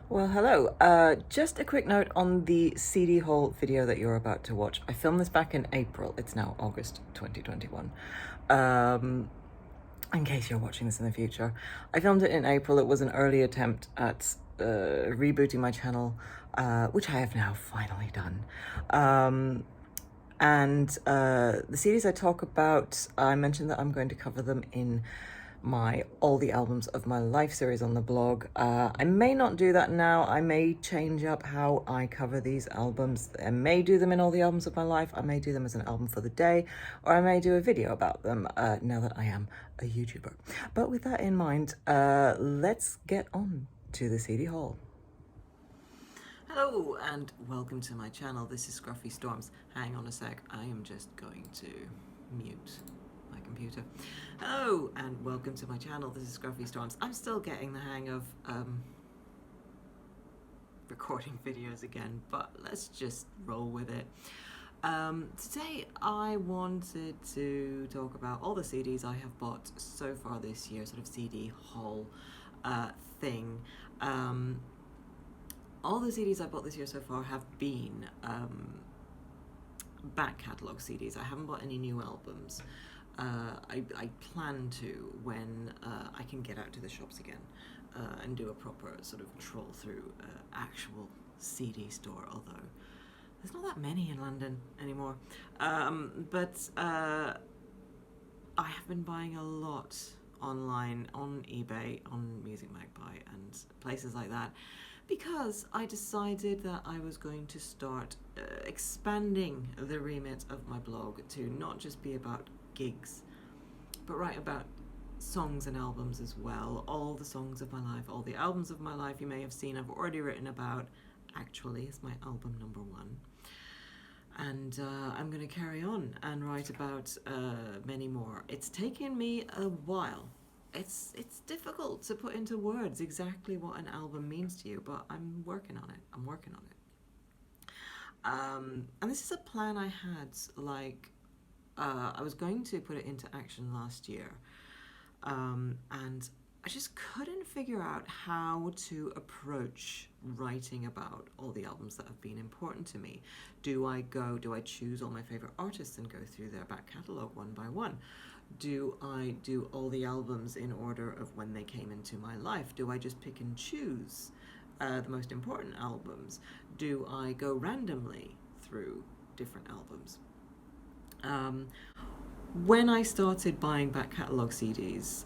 Well, hello. Just a quick note on the CD haul video that you're about to watch. I filmed this back in April. It's now August 2021. In case you're watching this in the future. I filmed it in April. It was an early attempt at rebooting my channel, which I have now finally done. The CDs I talk about, I mentioned that I'm going to cover them in my All the Albums of My Life series on the blog. I may not do that now. I may change up how I cover these albums. I may do them in All the Albums of My Life. I may do them as an album for the day, or I may do a video about them now that I am a YouTuber. But with that in mind, let's get on to the CD haul. Hello and welcome to my channel. This is Scruffy Storms. Hang on a sec, I am just going to mute my computer. Hello and welcome to my channel. This is Scruffy Storms. I'm still getting the hang of recording videos again, but let's just roll with it. Today I wanted to talk about all the CDs I have bought so far this year, sort of CD haul thing. All the CDs I bought this year so far have been back catalogue CDs. I haven't bought any new albums. I plan to when I can get out to the shops again and do a proper sort of troll through actual CD store, although there's not that many in London anymore. But I have been buying a lot online, on eBay, on Music Magpie and places like that, because I decided that I was going to start expanding the remit of my blog to not just be about gigs, but write about songs and albums as well. All the songs of my life, all the albums of my life you may have seen I've already written about. Actually, it's my album number 1. And I'm going to carry on and write about many more. It's taken me a while. It's difficult to put into words exactly what an album means to you, but I'm working on it. And this is a plan I had, like, I was going to put it into action last year, and I just couldn't figure out how to approach writing about all the albums that have been important to me. Do I choose all my favorite artists and go through their back catalogue one by one? Do I do all the albums in order of when they came into my life? Do I just pick and choose the most important albums? Do I go randomly through different albums? When I started buying back catalogue CDs,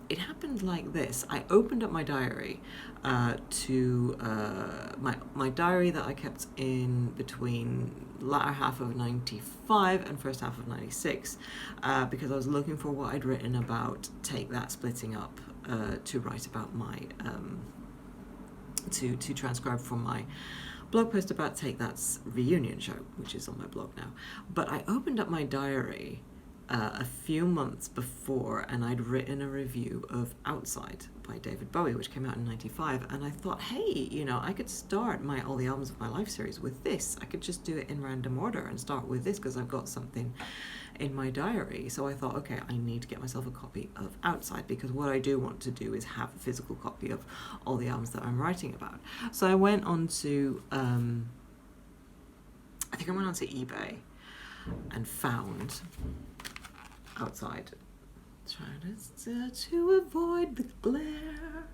it happened like this. I opened up my diary to my diary that I kept in between latter half of 95 and first half of 96, because I was looking for what I'd written about Take That splitting up to write about my to transcribe from my blog post about Take That's reunion show, which is on my blog now. But I opened up my diary a few months before, and I'd written a review of Outside by David Bowie, which came out in 95, and I thought, hey, I could start my All the Albums of My Life series with this. I could just do it in random order and start with this because I've got something in my diary. So I thought, okay, I need to get myself a copy of Outside, because what I do want to do is have a physical copy of all the albums that I'm writing about. So I went on to I think I went onto eBay and found Outside. Trying to avoid the glare.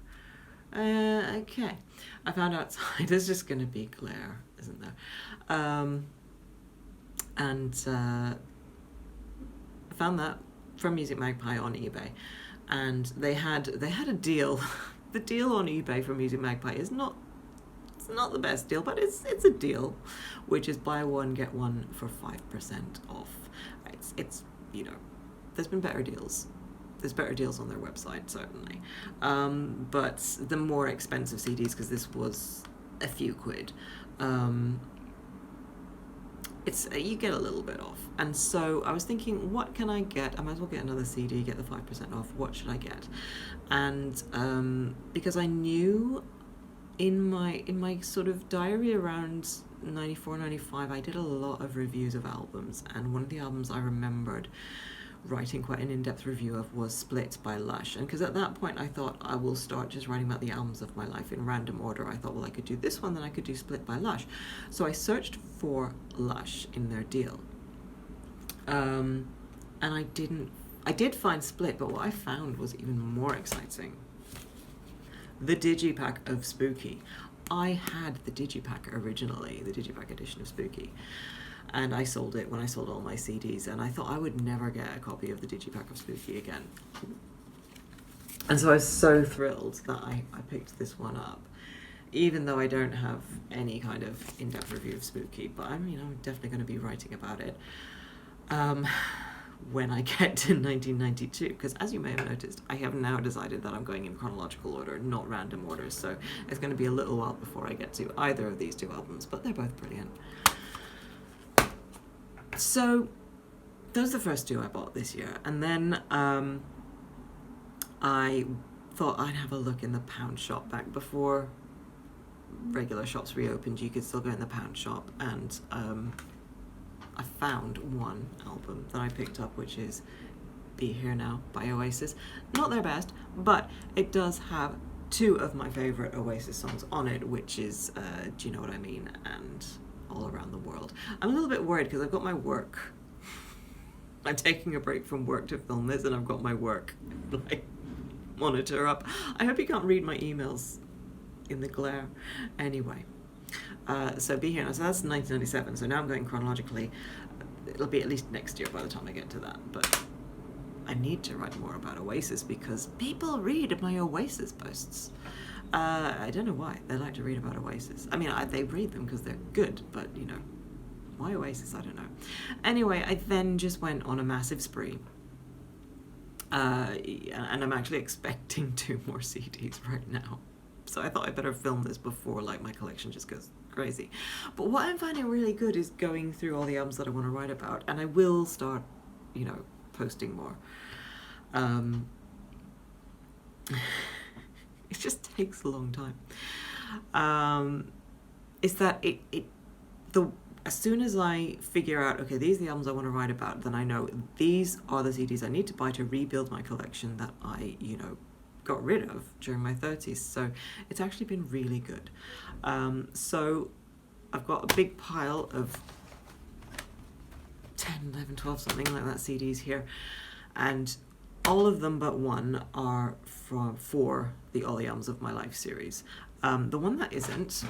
Okay, I found Outside. There's just going to be glare, isn't there? I found that from Music Magpie on eBay, and they had a deal. The deal on eBay from Music Magpie is not the best deal, but it's a deal, which is buy one get one for 5% off. It's there's been better deals. There's better deals on their website, certainly. But the more expensive CDs, because this was a few quid, you get a little bit off. And so I was thinking, what can I get? I might as well get another CD, get the 5% off. What should I get? And because I knew in my sort of diary around 94, 95, I did a lot of reviews of albums, and one of the albums I remembered writing quite an in-depth review of was Split by Lush. And because at that point I thought I will start just writing about the albums of my life in random order. I thought, well, I could do this one, then I could do Split by Lush. So I searched for Lush in their deal. And I did find Split, but what I found was even more exciting. The Digipack of Spooky. I had the Digipack originally, the Digipack edition of Spooky. And I sold it when I sold all my CDs, and I thought I would never get a copy of the Digipack of Spooky again. And so I was so thrilled that I picked this one up, even though I don't have any kind of in-depth review of Spooky, but I'm definitely going to be writing about it when I get to 1992, because as you may have noticed, I have now decided that I'm going in chronological order, not random order, so it's going to be a little while before I get to either of these two albums, but they're both brilliant. So those are the first two I bought this year, and then I thought I'd have a look in the pound shop. Back before regular shops reopened, you could still go in the pound shop, and I found one album that I picked up, which is Be Here Now by Oasis. Not their best, but it does have two of my favourite Oasis songs on it, which is Do You Know What I Mean and All Around the World. I'm a little bit worried because I've got my work. I'm taking a break from work to film this, and I've got my work monitor up. I hope you can't read my emails in the glare. Anyway, so Be Here Now. So that's 1997. So now I'm going chronologically. It'll be at least next year by the time I get to that. But I need to write more about Oasis because people read my Oasis posts. I don't know why they like to read about Oasis. I mean, they read them because they're good, but why Oasis? I don't know. Anyway, I then just went on a massive spree. And I'm actually expecting 2 more CDs right now. So I thought I better film this before my collection just goes crazy. But what I'm finding really good is going through all the albums that I want to write about, and I will start, posting more. It just takes a long time. Is that as soon as I figure out, okay, these are the albums I want to write about, then I know these are the CDs I need to buy to rebuild my collection that I, got rid of during my 30s. So it's actually been really good. So I've got a big pile of 10, 11, 12, something like that CDs here. And all of them but one are for the All the Albums of My Life series. The one that isn't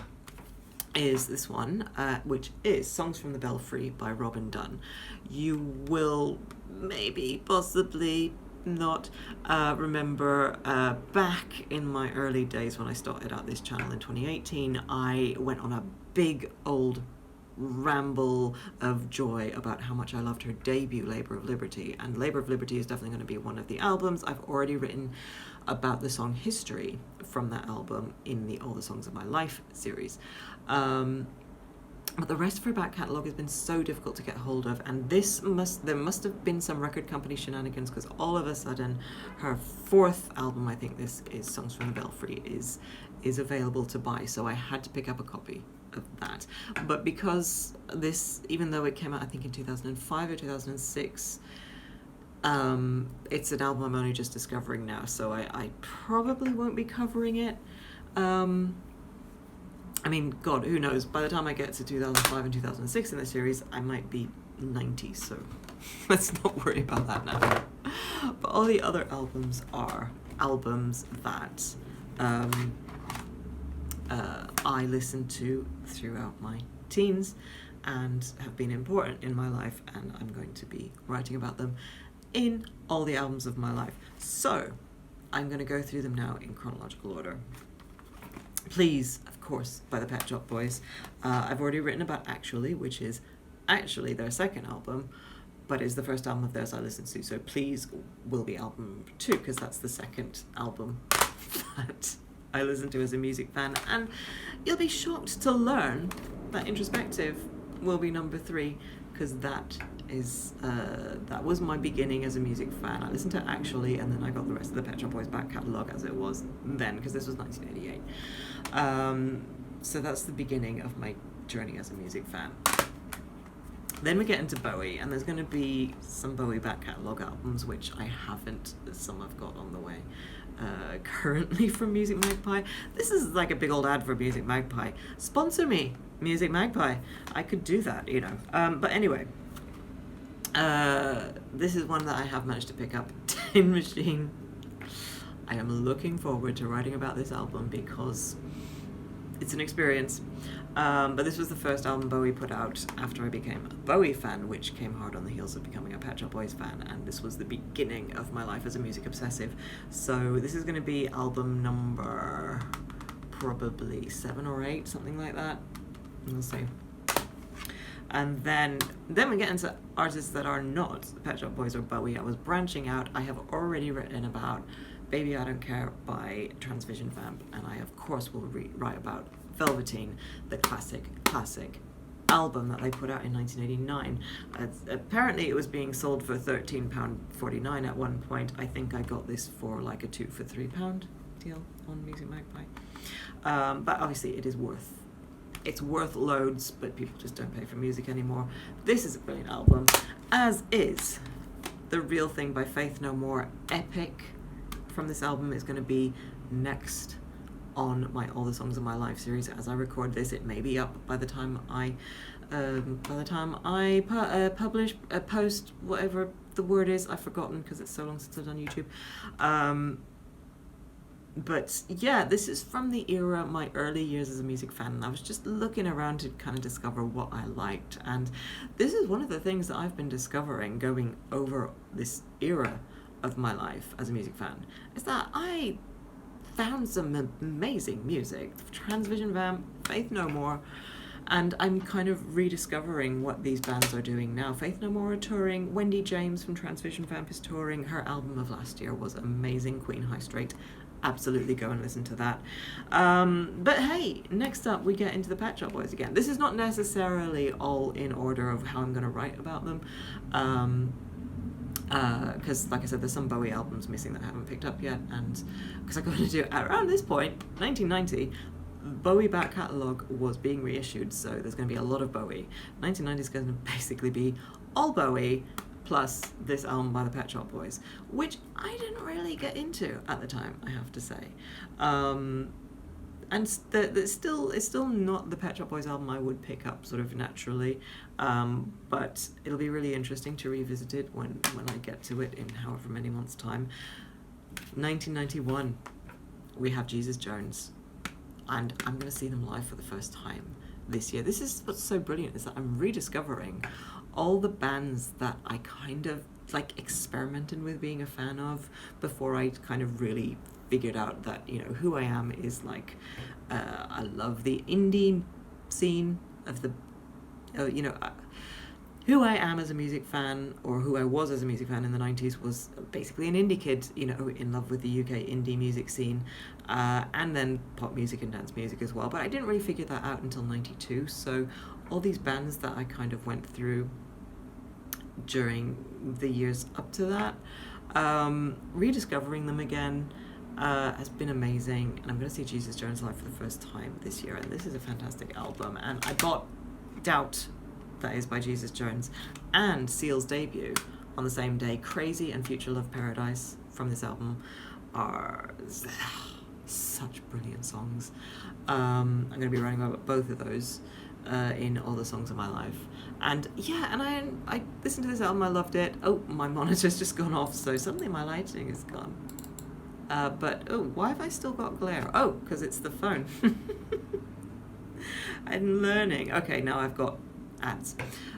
is this one, which is Songs from the Belfry by Robin Dunn. You will maybe, possibly not remember back in my early days when I started out this channel in 2018, I went on a big old ramble of joy about how much I loved her debut, Labour of Liberty, and Labour of Liberty is definitely going to be one of the albums. I've already written about the song History from that album in the All the Songs of My Life series. But the rest of her back catalogue has been so difficult to get hold of, and there must have been some record company shenanigans, because all of a sudden her 4th album, I think this is Songs from the Belfry, is available to buy, so I had to pick up a copy of that. But because this, even though it came out I think in 2005 or 2006, it's an album I'm only just discovering now, so I probably won't be covering it. I mean, God, who knows? By the time I get to 2005 and 2006 in the series, I might be 90, so let's not worry about that now. But all the other albums are albums that I listened to throughout my teens and have been important in my life, and I'm going to be writing about them in all the albums of my life. So I'm going to go through them now in chronological order. Please, of course, by the Pet Shop Boys. I've already written about Actually, which is actually their 2nd album, but is the first album of theirs I listened to. So Please will be album 2, because that's the 2nd album that I listened to as a music fan. And you'll be shocked to learn that Introspective will be number 3, because that was my beginning as a music fan. I listened to Actually, and then I got the rest of the Pet Shop Boys back catalogue as it was then, because this was 1988. So that's the beginning of my journey as a music fan. Then we get into Bowie, and there's going to be some Bowie back catalogue albums, which I haven't. Some I've got on the way. Currently from Music Magpie. This is like a big old ad for Music Magpie. Sponsor me, Music Magpie. I could do that, you know. But anyway, this is one that I have managed to pick up. Tin Machine. I am looking forward to writing about this album because it's an experience. But this was the first album Bowie put out after I became a Bowie fan, which came hard on the heels of becoming a Pet Shop Boys fan, and this was the beginning of my life as a music obsessive. So this is going to be album number probably 7 or 8, something like that. We'll see. And then we get into artists that are not Pet Shop Boys or Bowie. I was branching out. I have already written about Baby I Don't Care by Transvision Vamp, and I of course will write about Velveteen, the classic album that they put out in 1989. Apparently it was being sold for £13.49 at one point. I think I got this for like a 2 for £3 deal on Music Magpie. But obviously it's worth loads, but people just don't pay for music anymore. This is a brilliant album, as is The Real Thing by Faith No More. Epic from this album is going to be next on my All the Songs of My Life series. As I record this, it may be up by the time I publish, post, whatever the word is. I've forgotten because it's so long since I've done YouTube. But yeah, this is from the era, my early years as a music fan, and I was just looking around to kind of discover what I liked. And this is one of the things that I've been discovering going over this era of my life as a music fan, is that I found some amazing music. Transvision Vamp, Faith No More, and I'm kind of rediscovering what these bands are doing now. Faith No More are touring, Wendy James from Transvision Vamp is touring. Her album of last year was amazing, Queen High Straight. Absolutely go and listen to that. But hey, next up we get into the Pet Shop Boys again. This is not necessarily all in order of how I'm going to write about them, because like I said, there's some Bowie albums missing that I haven't picked up yet, and because I got to do around this point, 1990, Bowie back catalogue was being reissued, so there's going to be a lot of Bowie. 1990 is going to basically be all Bowie plus this album by the Pet Shop Boys, which I didn't really get into at the time, I have to say. And it's still not the Pet Shop Boys album I would pick up sort of naturally, but it'll be really interesting to revisit it when I get to it in however many months' time. 1991, we have Jesus Jones, and I'm going to see them live for the first time this year. This is what's so brilliant, is that I'm rediscovering all the bands that I kind of like experimented with being a fan of before I kind of really figured out that, you know, who I am is like, I love the indie scene of the, who I am as a music fan, or who I was as a music fan in the 90s, was basically an indie kid, you know, in love with the UK indie music scene, and then pop music and dance music as well. But I didn't really figure that out until 92, so all these bands that I kind of went through during the years up to that, rediscovering them again has been amazing, and I'm going to see Jesus Jones live for the first time this year, and this is a fantastic album. And I bought Doubt, that is by Jesus Jones, and Seal's debut on the same day. Crazy and Future Love Paradise from this album are such brilliant songs. I'm going to be writing about both of those in All the Songs of My Life. And yeah, and I listened to this album, I loved it. Oh, my monitor's just gone off, so suddenly my lighting is gone. But, oh, why have I still got glare? Oh, because it's the phone. I'm learning. Okay, now I've got ads.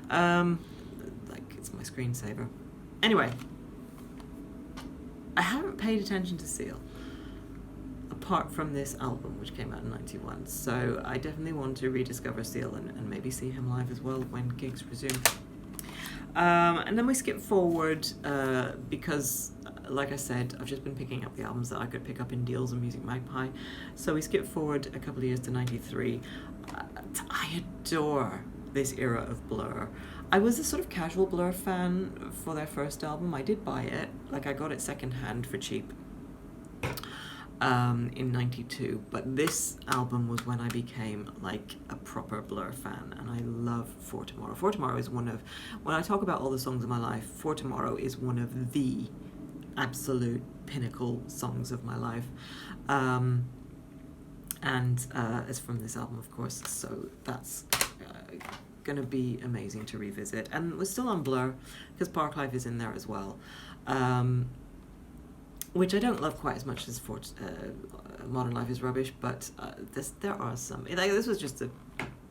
Like, it's my screensaver. Anyway, I haven't paid attention to Seal, apart from this album, which came out in 91. So I definitely want to rediscover Seal and maybe see him live as well when gigs resume. And then we skip forward because, like I said, I've just been picking up the albums that I could pick up in deals on Music Magpie. So we skip forward a couple of years to 93. I adore this era of Blur. I was a sort of casual Blur fan for their first album. I did buy it, like I got it secondhand for cheap. in '92, but this album was when I became like a proper Blur fan, and I love For Tomorrow. For Tomorrow is one of, when I talk about all the songs of my life, For Tomorrow is one of the absolute pinnacle songs of my life. And it's from this album, of course, so that's gonna be amazing to revisit. And we're still on Blur because Parklife is in there as well, which I don't love quite as much as Modern Life is Rubbish, but there are some, like, this was just a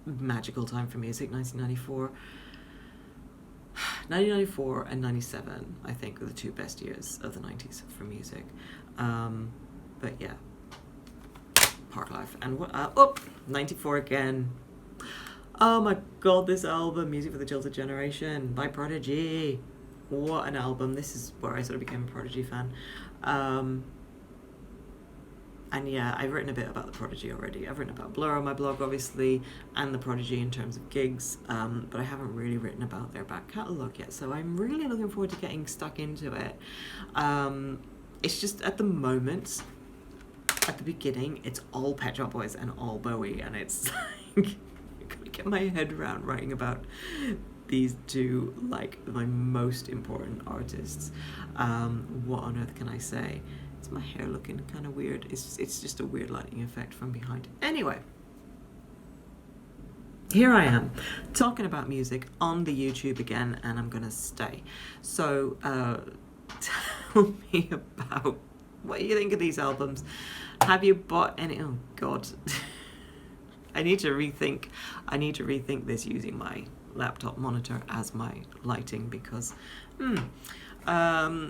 magical time for music. 1994 and 97, I think, were the two best years of the 90s for music. But yeah, Parklife. And 94 again. Oh my god, this album, Music for the Jilted Generation by Prodigy. What an album. This is where I sort of became a Prodigy fan. And yeah, I've written a bit about the Prodigy already. I've written about Blur on my blog, obviously, and the Prodigy in terms of gigs, but I haven't really written about their back catalogue yet, so I'm really looking forward to getting stuck into it. It's just, at the moment, at the beginning, it's all Pet Shop Boys and all Bowie, and it's like, I gotta get my head around writing about these two, like, my most important artists. What on earth can I say? Is my hair looking kind of weird? It's just a weird lighting effect from behind. Anyway, here I am talking about music on the YouTube again, and I'm gonna stay. So tell me about what you think of these albums. Have you bought any? Oh god. I need to rethink this using my laptop monitor as my lighting, because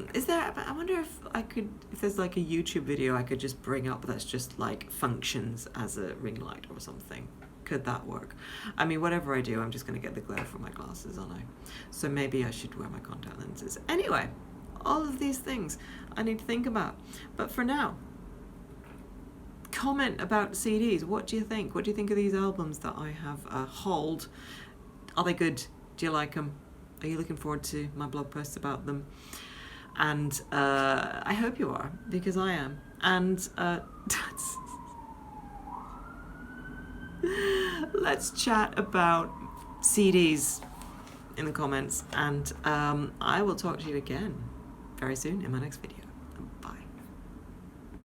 is there, I wonder if there's like a YouTube video I could just bring up that's just like functions as a ring light or something. Could that work? I mean, whatever I do, I'm just going to get the glare from my glasses, aren't I? So maybe I should wear my contact lenses. Anyway, all of these things I need to think about. But for now, comment about CDs. What do you think? What do you think of these albums that I have hauled? Are they good? Do you like them? Are you looking forward to my blog posts about them? And I hope you are, because I am. And let's chat about CDs in the comments, and I will talk to you again very soon in my next video.